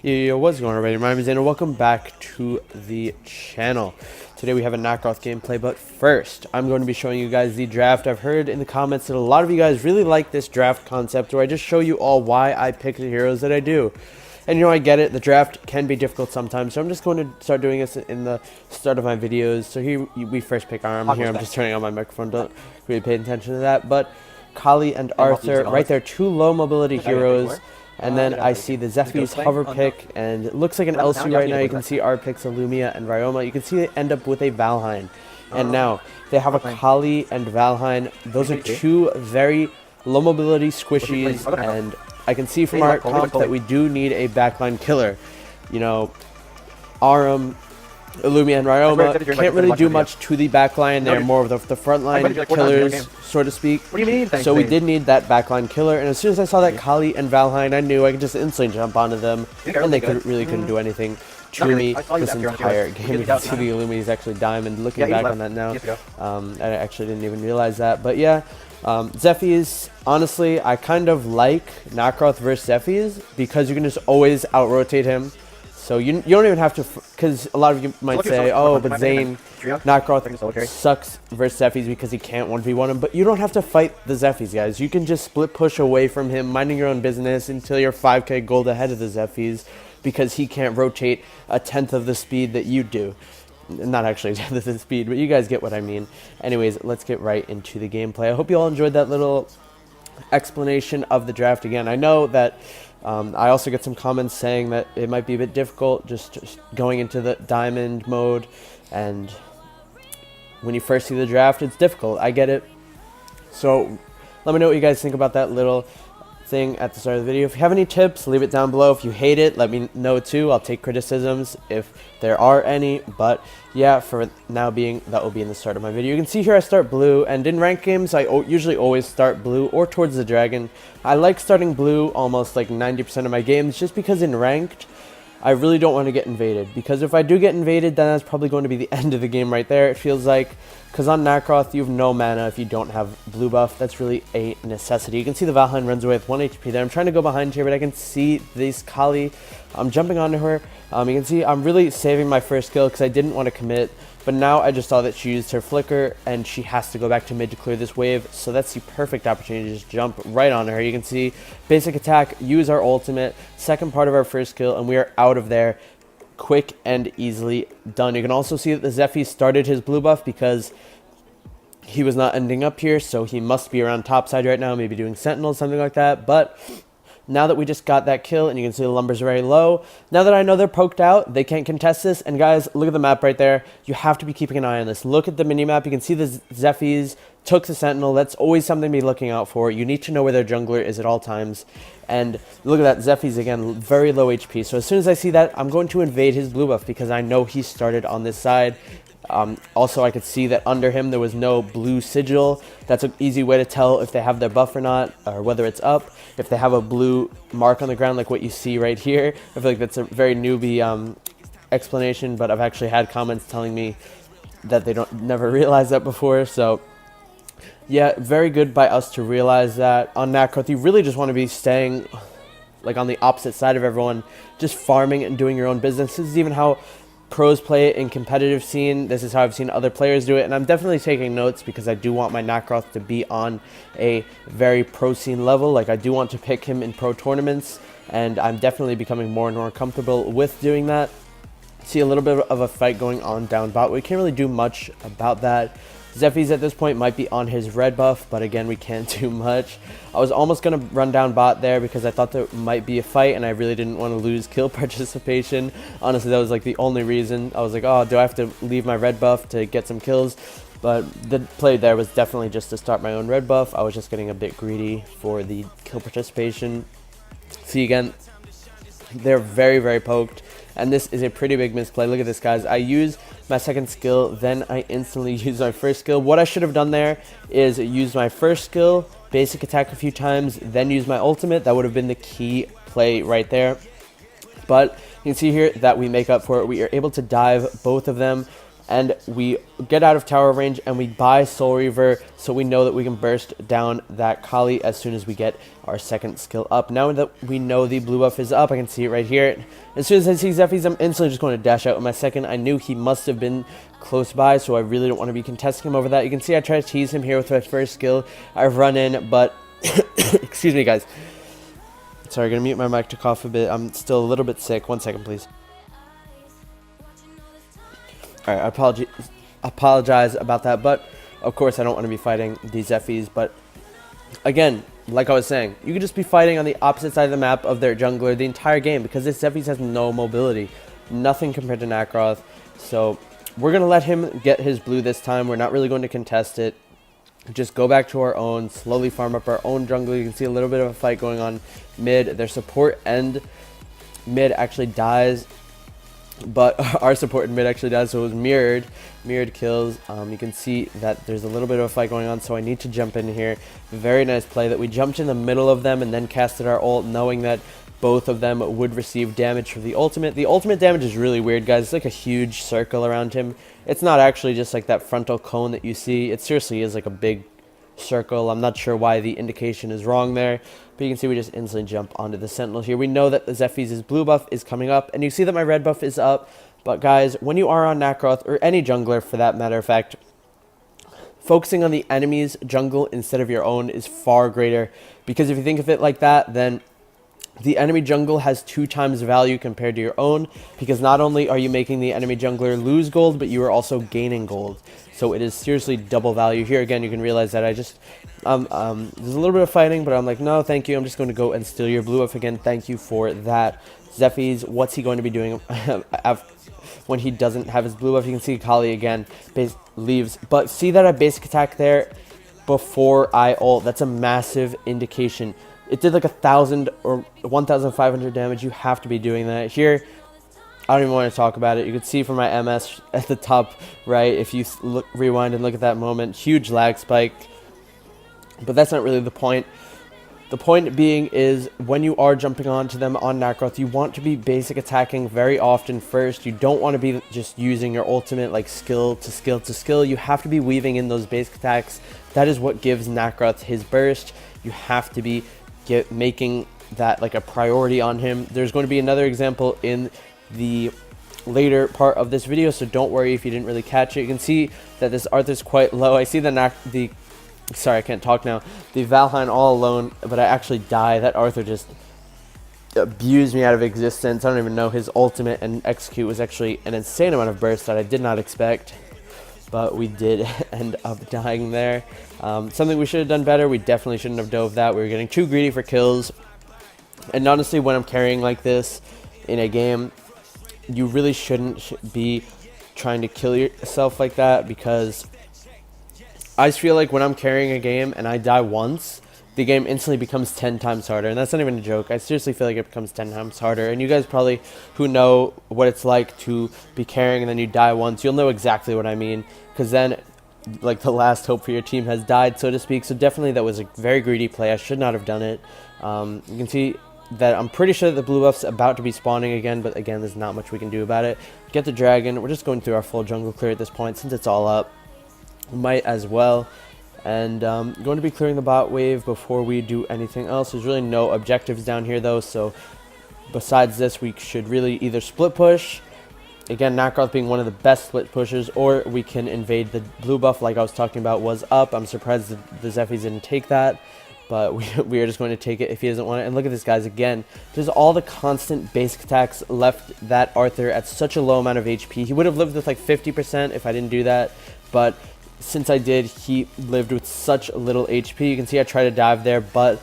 Yo, what's going on, everybody? My name is Zane, and welcome back to the channel. Today we have a Knockoff gameplay, but first, I'm going to be showing you guys the draft. I've heard in the comments that a lot of you guys really like this draft concept, where I just show you all why I pick the heroes that I do. And you know, I get it, the draft can be difficult sometimes, so I'm just going to start doing this in the start of my videos. So here, we first pick Arm. Here, I'm just turning on my microphone, don't really pay attention to that. But Kali and Arthur, right there, two low mobility heroes. And then I see the Zephy's hover pick, and it looks like an LC right now. You can see our picks, Illumia and Ryoma. You can see they end up with a Valheim. And now, they have a Kali and Valheim. Those are two very low mobility squishies, and I can see from our comp that we do need a backline killer. You know, Aram, Illumia and Ryoma can't really do much to the backline. They're more of the frontline killers, so to speak. What do you mean? So we did need that backline killer, and as soon as I saw that Kali and Valheim, I knew I could just instantly jump onto them, and they couldn't do anything to me this entire game. You can see the Illumia is actually diamond. Looking back on that now, I actually didn't even realize that. But yeah, Zephy's, honestly, I kind of like Knockoff versus Zephy's because you can just always out-rotate him. So you don't even have to, because a lot of you might say, oh, but Zane, Knockoff sucks versus Zephy's because he can't 1v1 him. But you don't have to fight the Zephy's, guys. You can just split push away from him, minding your own business until you're 5k gold ahead of the Zephy's, because he can't rotate a tenth of the speed that you do. Not actually a tenth of the speed, but you guys get what I mean. Anyways, let's get right into the gameplay. I hope you all enjoyed that little explanation of the draft again. I know that I also get some comments saying that it might be a bit difficult just going into the diamond mode, and when you first see the draft, it's difficult. I get it. So let me know what you guys think about that little thing at the start of the video. If you have any tips, leave it down below. If you hate it, let me know too. I'll take criticisms if there are any. But yeah, for now being, that will be in the start of my video. You can see here I start blue, and in ranked games I usually always start blue or towards the dragon. I like starting blue almost like 90% of my games, just because in ranked I really don't want to get invaded, because if I do get invaded, then that's probably going to be the end of the game right there, it feels like, because on Knockoff you have no mana if you don't have blue buff. That's really a necessity. You can see the Valheim runs away with 1 HP there. I'm trying to go behind here, but I can see this Kali. I'm jumping onto her. You can see I'm really saving my first kill because I didn't want to commit, but now I just saw that she used her flicker and she has to go back to mid to clear this wave, so that's the perfect opportunity to just jump right on her. You can see basic attack, use our ultimate, second part of our first kill, and we are out of there quick and easily done. You can also see that the Zephy started his blue buff because he was not ending up here, so he must be around top side right now, maybe doing sentinel, something like that. But now that we just got that kill, and you can see the numbers are very low, now that I know they're poked out, they can't contest this. And guys, look at the map right there. You have to be keeping an eye on this. Look at the mini-map. You can see the Zephy's took the sentinel. That's always something to be looking out for. You need to know where their jungler is at all times. And look at that, Zephy's again, very low HP. So as soon as I see that, I'm going to invade his blue buff because I know he started on this side. Also, I could see that under him there was no blue sigil. That's an easy way to tell if they have their buff or not, or whether it's up. If they have a blue mark on the ground like what you see right here. I feel like that's a very newbie explanation, but I've actually had comments telling me that they never realized that before. So yeah, very good by us to realize that. On Knockoff, you really just want to be staying like on the opposite side of everyone, just farming and doing your own business. This is even how pros play it in competitive scene. This is how I've seen other players do it, and I'm definitely taking notes because I do want my Knockoff to be on a very pro scene level. Like, I do want to pick him in pro tournaments, and I'm definitely becoming more and more comfortable with doing that. See a little bit of a fight going on down bot. We can't really do much about that. Zephy's at this point might be on his red buff, but again, we can't do much. I was almost going to run down bot there because I thought there might be a fight, and I really didn't want to lose kill participation. Honestly, that was like the only reason. I was like, oh, do I have to leave my red buff to get some kills? But the play there was definitely just to start my own red buff. I was just getting a bit greedy for the kill participation. See, again, they're very, very poked. And this is a pretty big misplay. Look at this, guys. I use my second skill, then I instantly use my first skill. What I should have done there is use my first skill, basic attack a few times, then use my ultimate. That would have been the key play right there. But you can see here that we make up for it. We are able to dive both of them, and we get out of tower range and we buy Soul Reaver, so we know that we can burst down that Kali as soon as we get our second skill up. Now that we know the blue buff is up, I can see it right here. As soon as I see Zephy's, I'm instantly just going to dash out with my second. I knew he must have been close by, so I really don't want to be contesting him over that. You can see I try to tease him here with my first skill. I've run in, but excuse me, guys. Sorry, gonna mute my mic to cough a bit. I'm still a little bit sick. 1 second, please. Alright, I apologize about that, but of course I don't want to be fighting these Zephy's. But again, like I was saying, you could just be fighting on the opposite side of the map of their jungler the entire game, because this Zephy's has no mobility. Nothing compared to Nacroth. So we're going to let him get his blue this time. We're not really going to contest it. Just go back to our own, slowly farm up our own jungle. You can see a little bit of a fight going on mid. Their support and mid actually dies, but our support in mid actually dies, so it was mirrored kills. You can see that there's a little bit of a fight going on, so I need to jump in here. Very nice play that we jumped in the middle of them and then casted our ult, knowing that both of them would receive damage from the ultimate. The ultimate damage is really weird, guys. It's like a huge circle around him. It's not actually just like that frontal cone that you see. It seriously is like a big circle. I'm not sure why the indication is wrong there, but you can see we just instantly jump onto the sentinel here. We know that the Zephy's blue buff is coming up, and you see that my red buff is up. But guys, when you are on Nacroth, or any jungler for that matter of fact, focusing on the enemy's jungle instead of your own is far greater, because if you think of it like that, then the enemy jungle has 2 times value compared to your own, because not only are you making the enemy jungler lose gold, but you are also gaining gold. So it is seriously double value. Here again, you can realize that I just, there's a little bit of fighting, but I'm like, no, thank you. I'm just going to go and steal your blue buff again. Thank you for that. Zephy's, what's he going to be doing when he doesn't have his blue buff? You can see Kali again leaves, but see that I basic attack there before I ult. That's a massive indication. It did like 1,000 or 1,500 damage. You have to be doing that. Here, I don't even want to talk about it. You can see from my MS at the top right, if you rewind and look at that moment, huge lag spike. But that's not really the point. The point being is when you are jumping onto them on Nacroth, you want to be basic attacking very often first. You don't want to be just using your ultimate like skill to skill to skill. You have to be weaving in those basic attacks. That is what gives Nacroth his burst. You have to be making that like a priority on him. There's going to be another example in the later part of this video, so don't worry if you didn't really catch it. You can see that this Arthur's quite low. I see sorry, I can't talk now. The Valheim all alone, but I actually die. That Arthur just abused me out of existence. I don't even know. His ultimate and execute was actually an insane amount of burst that I did not expect, but we did end up dying there. Something we should have done better. We definitely shouldn't have dove that. We were getting too greedy for kills. And honestly, when I'm carrying like this in a game, you really shouldn't be trying to kill yourself like that, because I just feel like when I'm carrying a game and I die once, the game instantly becomes 10 times harder. And that's not even a joke. I seriously feel like it becomes 10 times harder. And you guys probably who know what it's like to be carrying and then you die once, you'll know exactly what I mean. Because then, like, the last hope for your team has died, so to speak. So definitely that was a very greedy play. I should not have done it. You can see that I'm pretty sure that the blue buff's about to be spawning again. But again, there's not much we can do about it. Get the dragon. We're just going through our full jungle clear at this point. Since it's all up, we might as well. And going to be clearing the bot wave before we do anything else. There's really no objectives down here though, so besides this we should really either split push, again Nacroth being one of the best split pushers, or we can invade the blue buff like I was talking about was up. I'm surprised the Zephy's didn't take that, but we are just going to take it if he doesn't want it. And look at this, guys, again, there's all the constant basic attacks left that Arthur at such a low amount of HP. He would have lived with like 50% if I didn't do that, but since I did, he lived with such little HP. You can see I try to dive there, but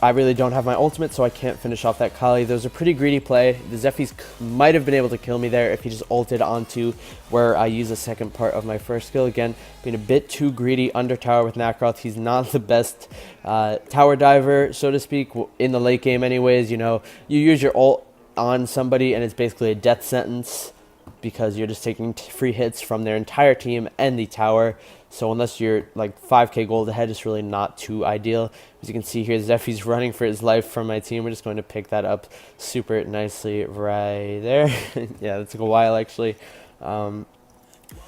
I really don't have my ultimate, so I can't finish off that Kali. There was a pretty greedy play. The Zephy's might have been able to kill me there if he just ulted onto where I use the second part of my first skill. Again, being a bit too greedy under tower with Nacroth. He's not the best tower diver, so to speak, in the late game anyways. You know, you use your ult on somebody and it's basically a death sentence, because you're just taking free hits from their entire team and the tower. So unless you're like 5k gold ahead, it's really not too ideal. As you can see here, Zephy's running for his life from my team. We're just going to pick that up super nicely right there. Yeah, that took a while actually.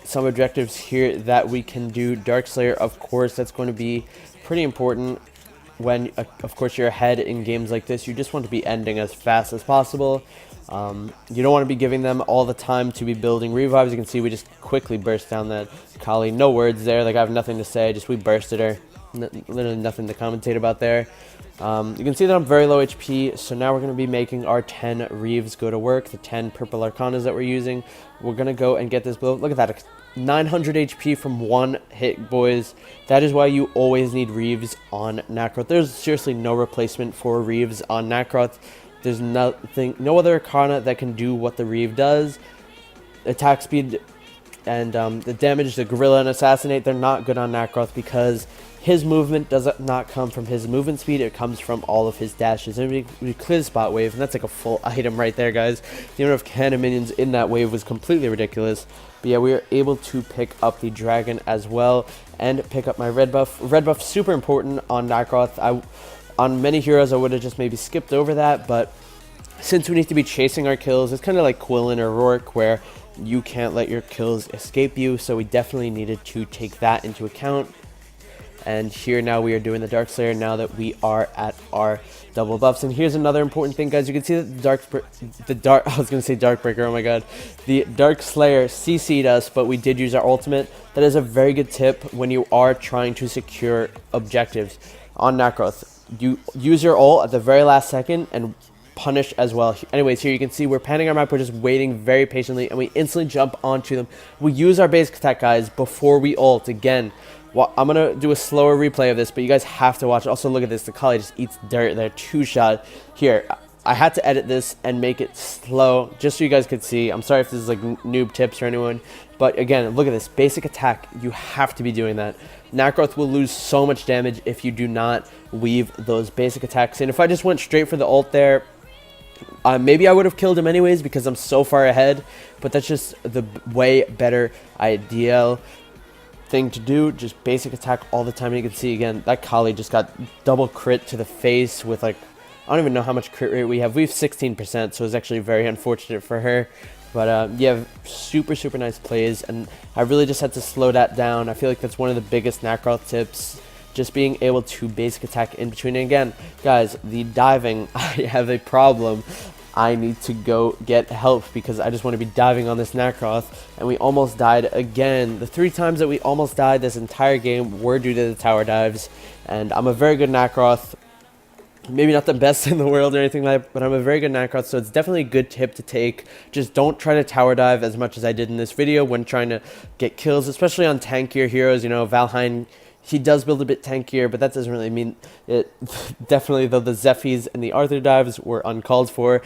some objectives here that we can do. Dark Slayer, of course, that's going to be pretty important when, of course, you're ahead in games like this. You just want to be ending as fast as possible. You don't want to be giving them all the time to be building revives. You can see we just quickly burst down that Kali. No words there. Like, I have nothing to say. Just we bursted her. Literally nothing to commentate about there. You can see that I'm very low HP, so now we're going to be making our 10 Reeves go to work, the 10 purple Arcanas that we're using. We're going to go and get this build. Look at that, 900 HP from one hit, boys. That is why you always need Reeves on Nacroth. There's seriously no replacement for Reeves on Nacroth. There's nothing, no other Arcana that can do what the Reeve does. Attack speed and the damage, the Gorilla and Assassinate, they're not good on Nacroth because his movement does not come from his movement speed. It comes from all of his dashes. And we clear the spot wave, and that's like a full item right there, guys. The amount of cannon minions in that wave was completely ridiculous. But yeah, we were able to pick up the dragon as well and pick up my red buff. Red buff super important on Nacroth. On many heroes, I would have just maybe skipped over that, but since we need to be chasing our kills, it's kind of like Quillen or Rourke, where you can't let your kills escape you, so we definitely needed to take that into account. And here now we are doing the Dark Slayer now that we are at our double buffs. And here's another important thing, guys. You can see that I was going to say Darkbreaker, oh my god. The Dark Slayer CC'd us, but we did use our ultimate. That is a very good tip when you are trying to secure objectives on Nacroth. You use your ult at the very last second and punish as well. Anyways, here you can see we're panning our map. We're just waiting very patiently, and we instantly jump onto them. We use our basic attack, guys, before we ult again. Well, I'm going to do a slower replay of this, but you guys have to watch it. Also, look at this. The Kali just eats dirt there. 2-shot. Here, I had to edit this and make it slow just so you guys could see. I'm sorry if this is like noob tips for anyone. But again, look at this. Basic attack. You have to be doing that. Nacroth will lose so much damage if you do not weave those basic attacks in. If I just went straight for the ult there, maybe I would have killed him anyways because I'm so far ahead. But that's just the way better ideal thing to do. Just basic attack all the time. And you can see again that Kali just got double crit to the face with like, I don't even know how much crit rate we have. We have 16%, so it's actually very unfortunate for her. But yeah, super nice plays, and I really just had to slow that down. I feel like that's one of the biggest Nacroth tips, just being able to basic attack in between. And again, guys, the diving, I have a problem. I need to go get help because I just want to be diving on this Nacroth, and we almost died again. The 3 times that we almost died this entire game were due to the tower dives, and I'm a very good Nacroth. Maybe not the best in the world or anything like that, but I'm a very good Nacroth, so it's definitely a good tip to take. Just don't try to tower dive as much as I did in this video when trying to get kills, especially on tankier heroes. You know, Valheim, he does build a bit tankier, but that doesn't really mean it. Definitely, though, the Zephyrs and the Arthur dives were uncalled for.